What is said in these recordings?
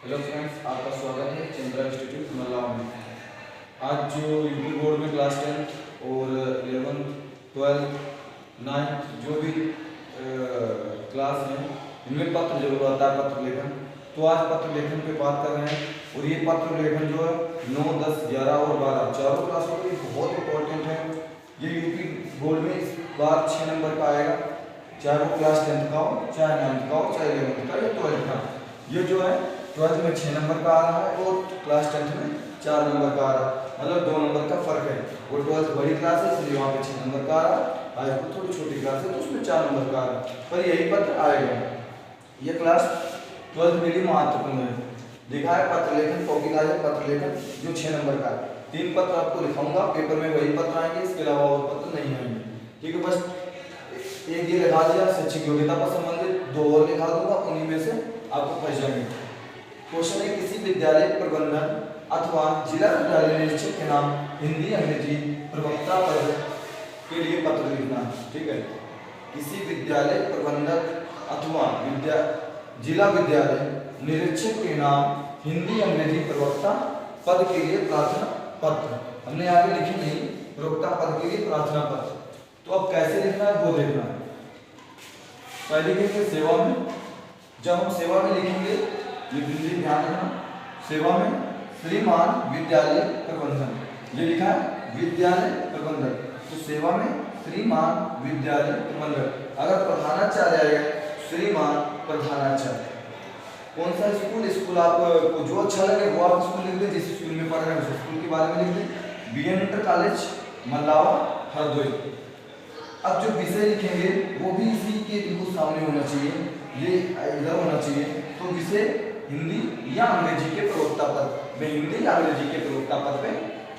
Hello friends, आपका स्वागत है चंद्रा इंस्टीट्यूट मल्लाह में। आज जो यूपी बोर्ड में क्लास 10 और 11, 12, 9 जो भी क्लास हैं इनमें पत्र जरूर आता है, पत्र लेखन। तो आज पत्र लेखन पे बात कर रहे हैं और ये पत्र लेखन जो है 9, 10, 11 और 12 चारों क्लासों के लिए बहुत इंपॉर्टेंट है। ये यूपी बोर्ड में इस बार 6 नंबर का आएगा, चाहे वो क्लास 10 का हो, चाहे 9 का हो, चाहे 11 का या 12 का। ये जो है 12 में 6 नंबर का आ रहा है और क्लास 10 में 4 नंबर का आ रहा है, मतलब 2 नंबर का फर्क है। वो 12 बड़ी क्लास है इसलिए वहाँ पे 6 नंबर का आ रहा है, हाई स्कूल थोड़ी छोटी क्लास है तो उसमें 4 नंबर का आ रहा है, पर यही पत्र आएगा। ये क्लास 12 के लिए महत्वपूर्ण है। देखा है पत्र लेखन, टॉपिक आ जाए पत्र लेखन जो 6 नंबर का है। 3 पत्र आपको लिखाऊंगा, पेपर में वही पत्र आएंगे, इसके अलावा और पत्र नहीं आएंगे। ठीक है, बस एक ये लिखा दिया शैक्षिक योग्यता पर संबंधित, 2 और लिखा दूंगा, उन्हीं में से आपको फंस जाएंगे। क्वेश्चन है, किसी विद्यालय प्रबंधन अथवा जिला विद्यालय निरीक्षक के नाम हिंदी अंग्रेजी प्रवक्ता पद के लिए पत्र लिखना। ठीक है, किसी विद्यालय प्रबंधक अथवा जिला विद्यालय निरीक्षक के नाम हिंदी अंग्रेजी प्रवक्ता पद के लिए प्रार्थना पत्र। हमने आगे लिखी नहीं, प्रवक्ता पद के लिए प्रार्थना पत्र। तो अब कैसे लिखना है वो देखना है। पहले लिखेंगे सेवा में। जब हम सेवा में लिखेंगे, ये बिंदु ध्यान रखना, सेवा में श्रीमान विद्यालय प्रबंधन, ये लिखा है विद्यालय प्रबंधक, तो सेवा में श्रीमान विद्यालय प्रबंधक। अगर प्रधानाचार्य आएगा श्रीमान प्रधानाचार्य। कौन सा स्कूल आपको जो अच्छा लगे वो आप स्कूल लिख दे, जिस स्कूल में पढ़ रहे हैं उस स्कूल के बारे में लिख दे। BN inter college Mallawan Hardoi. अब जो विषय लिखेंगे वो भी इसी के बिल्कुल सामने होना चाहिए, ये इधर होना चाहिए। तो विषय हिंदी या अंग्रेजी के प्रवक्ता पद, मैं हिंदी या अंग्रेजी के प्रवक्ता पद पे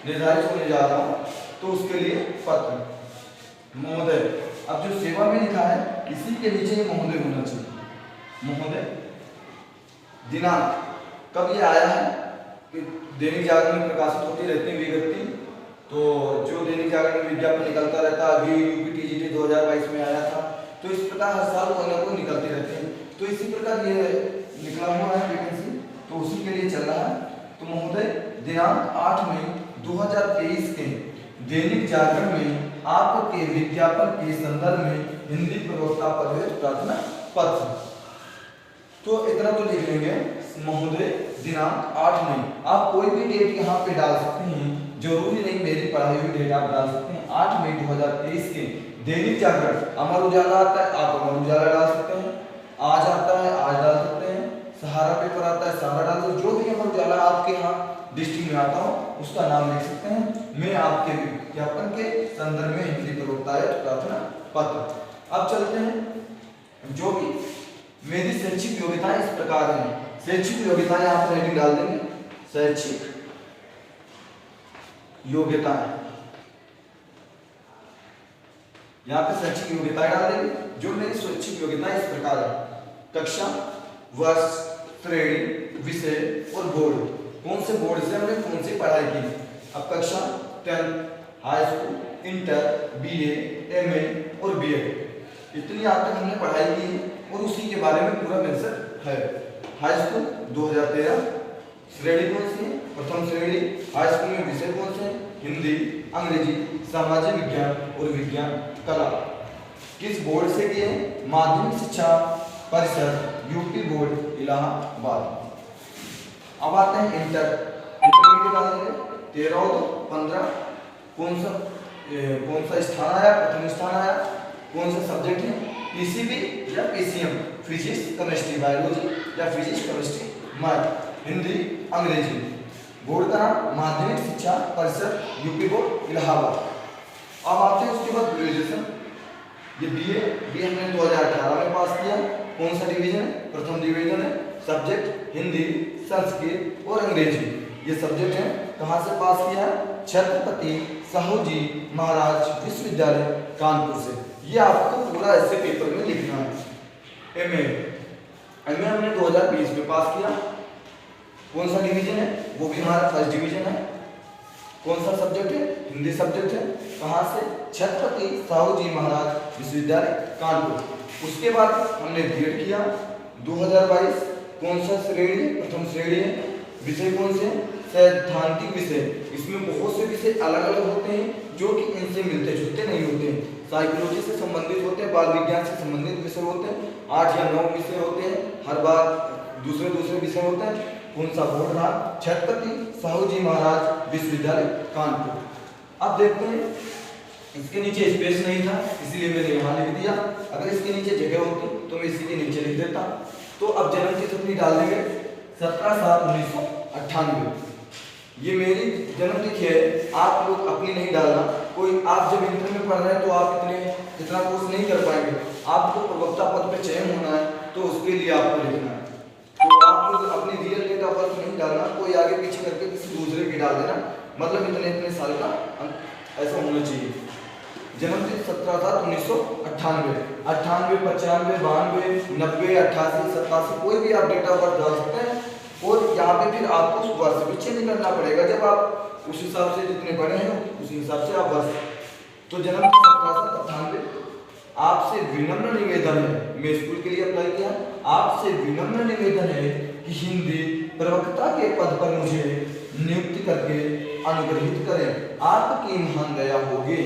निर्धारित होने जा रहा हूँ, तो उसके लिए पत्र महोदय। अब जो सेवा में लिखा है इसी के नीचे महोदय होना चाहिए, महोदय। दिनांक कब ये आया है, दैनिक जागरण में प्रकाशित होती रहती है विज्ञप्ति, तो जो दैनिक जागरण में विज्ञापन निकलता रहता है। अभी यूपीटीजीटी 2022 में आया था, तो इस प्रकार हर साल कोई ना कोई निकलते रहते हैं। तो इसी प्रकार ये निकला हुआ है वैकेंसी, तो उसी के लिए चल रहा है। तो महोदय, दिनांक 8 मई 2023 के दैनिक जागरण में आपके विज्ञापन के संदर्भ में हिंदी प्रवक्ता पद हेतु प्रार्थना पत्र। तो इतना तो लिख लेंगे, महोदय दिनांक 8 मई। आप कोई भी डेट यहाँ पे डाल सकते हैं, जरूरी नहीं मेरी पढ़ाई हुई डेट आप डाल सकते हैं। 8 मई 2023 के दैनिक जागरण, अमर उजाला आता है आप अमर उजाला डाल सकते हैं, आज आता है आज डाल सकते हैं, सहारा पेपर आता है सहारा डाल सकते, जो भी अमर उजाला आपके यहाँ डिस्ट्रिक्ट में आता हो उसका नाम लिख सकते हैं। मैं आपके विज्ञापन के संदर्भ में हिंदी प्रवक्ता प्रार्थना पत्र। अब चलते हैं, जो भी मेरी शैक्षिक योग्यताएं इस प्रकार हैं। शैक्षिक योग्यताएं आप हेडिंग डाल देंगे, शैक्षिक योग्यताएं, यहाँ पे शैक्षिक योग्यताएं डाल देंगे। जो मेरी शैक्षिक योग्यताएं इस प्रकार है, कक्षा, वर्ष, श्रेणी, विषय और बोर्ड। कौन से बोर्ड से हमने कौन सी पढ़ाई की। अब कक्षा 10, high school, inter, BA, MA और बीएड, इतनी आज तक हमने पढ़ाई की और उसी के बारे में पूरा मेंशन है। हाई स्कूल 2013, श्रेणी कौन सी है, प्रथम श्रेणी। हाई स्कूल में विषय कौन से हैं, हिंदी, अंग्रेजी, सामाजिक विज्ञान और विज्ञान कला। किस बोर्ड से किए, माध्यमिक शिक्षा परिषद यूपी बोर्ड इलाहाबाद। अब आते हैं इंटरमीडिएट डालेंगे 13 और 15। कौन सा स्थान आया, प्रथम स्थान आया, कौन सा सब्जेक्ट है, पीसीबी या पीसीएम, फिजिक्स केमिस्ट्री बायोलॉजी या फिजिक्स केमिस्ट्री मैथ, हिंदी अंग्रेजी। बोर्ड का नाम माध्यमिक शिक्षा परिषद यूपी बोर्ड इलाहाबाद। अब आते हैं उसके बाद ग्रेजुएशन। ये बीए हमने 2018 में पास किया। कौन सा डिवीजन है, प्रथम डिवीजन है। सब्जेक्ट हिंदी, संस्कृत और अंग्रेजी, ये सब्जेक्ट है। कहाँ से पास किया है, छत्रपति साहूजी महाराज विश्वविद्यालय कानपुर से। ये आपको पूरा ऐसे पेपर में लिखना है। एमए हमने 2020 में पास किया। कौन सा डिवीजन है, वो भी हमारा फर्स्ट डिवीजन है। कौन सा सब्जेक्ट है, हिंदी सब्जेक्ट है। कहाँ से, छत्रपति साहूजी महाराज विश्वविद्यालय कानपुर। उसके बाद हमने बीएड किया 2022 कौन सा श्रेणी है? प्रथम श्रेणी है। विषय कौन से हैं? सैद्धांतिक विषय। इसमें बहुत से विषय अलग अलग होते हैं जो कि इनसे मिलते जुलते नहीं होते हैं। साइकोलॉजी से संबंधित होते हैं, बाल विज्ञान से संबंधित विषय होते हैं, 8 या 9 विषय होते हैं, हर बार दूसरे विषय होते हैं। कौन सा बोर्ड रहा? छत्रपति साहू जी महाराज विश्वविद्यालय कानपुर। अब देखते हैं, इसके नीचे स्पेस नहीं था इसलिए मैंने यहाँ लिख दिया, अगर इसके नीचे जगह होती तो मैं इसी के नीचे लिख देता। तो अब जन्म तिथि अपनी डाल देंगे 17/7/1998। ये मेरी जन्म तिथि है, आप लोग अपनी नहीं डालना। कोई आप जब इंटर में पढ़ रहे हैं तो आप इतना कोर्स नहीं कर पाएंगे, आपको प्रवक्ता पद पे चयन होना है तो उसके लिए आपको लिखना है। तो आप लोग अपनी रियल डेट ऑफ बर्थ नहीं डालना, कोई आगे पीछे करके किसी दूसरे की डाल देना, मतलब इतने साल का ऐसा होना चाहिए। जन्म तिथि 17/7/1998, 98, 95, 92, 90, 88, 87 कोई भी आप डेट ऑफ बर्थ डाल सकते हैं। और यहाँ पे फिर आपको उस वर्ष भी चेंज करना पड़ेगा, जब आप उस हिसाब से जितने बड़े हैं उस हिसाब से आप वर्ष। तो जन्म 17/7/98। आपसे विनम्र निवेदन है, मैं स्कूल के लिए अप्लाई किया, आपसे विनम्र निवेदन है कि हिंदी प्रवक्ता के पद पर मुझे नियुक्त करके अनुग्रहित करें, आपकी महान दया होगी।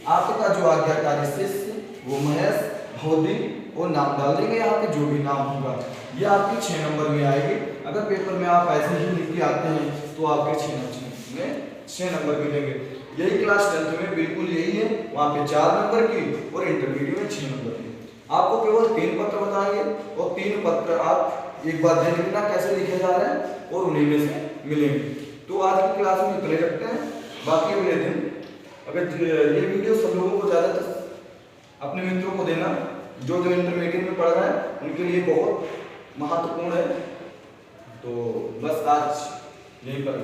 आपका जो आज्ञाकारी शिष्य वो महेश भौदी, वो नाम डाल देंगे यहाँ पे, जो भी नाम होगा ये आपके 6 नंबर में आएगी। अगर पेपर में आप ऐसे ही लिख के आते हैं तो आपके 6 नंबर मिलेंगे। यही क्लास 10th में बिल्कुल यही है, वहाँ पे 4 नंबर की और इंटरमीडिएट में 6 नंबर की। आपको केवल 3 पत्र बताएंगे और 3 पत्र आप एक बार देख लेना कैसे लिखे जा रहे हैं और उन्हीं में से मिलेंगे। तो आज की क्लास में इतने रखते हैं, बाकी अगले दिन अगर ये वीडियो सब लोगों को ज़्यादातर अपने मित्रों को देना जो इंटरमीडिएट में पढ़ रहा है, उनके लिए बहुत महत्वपूर्ण है। तो बस आज यहीं पर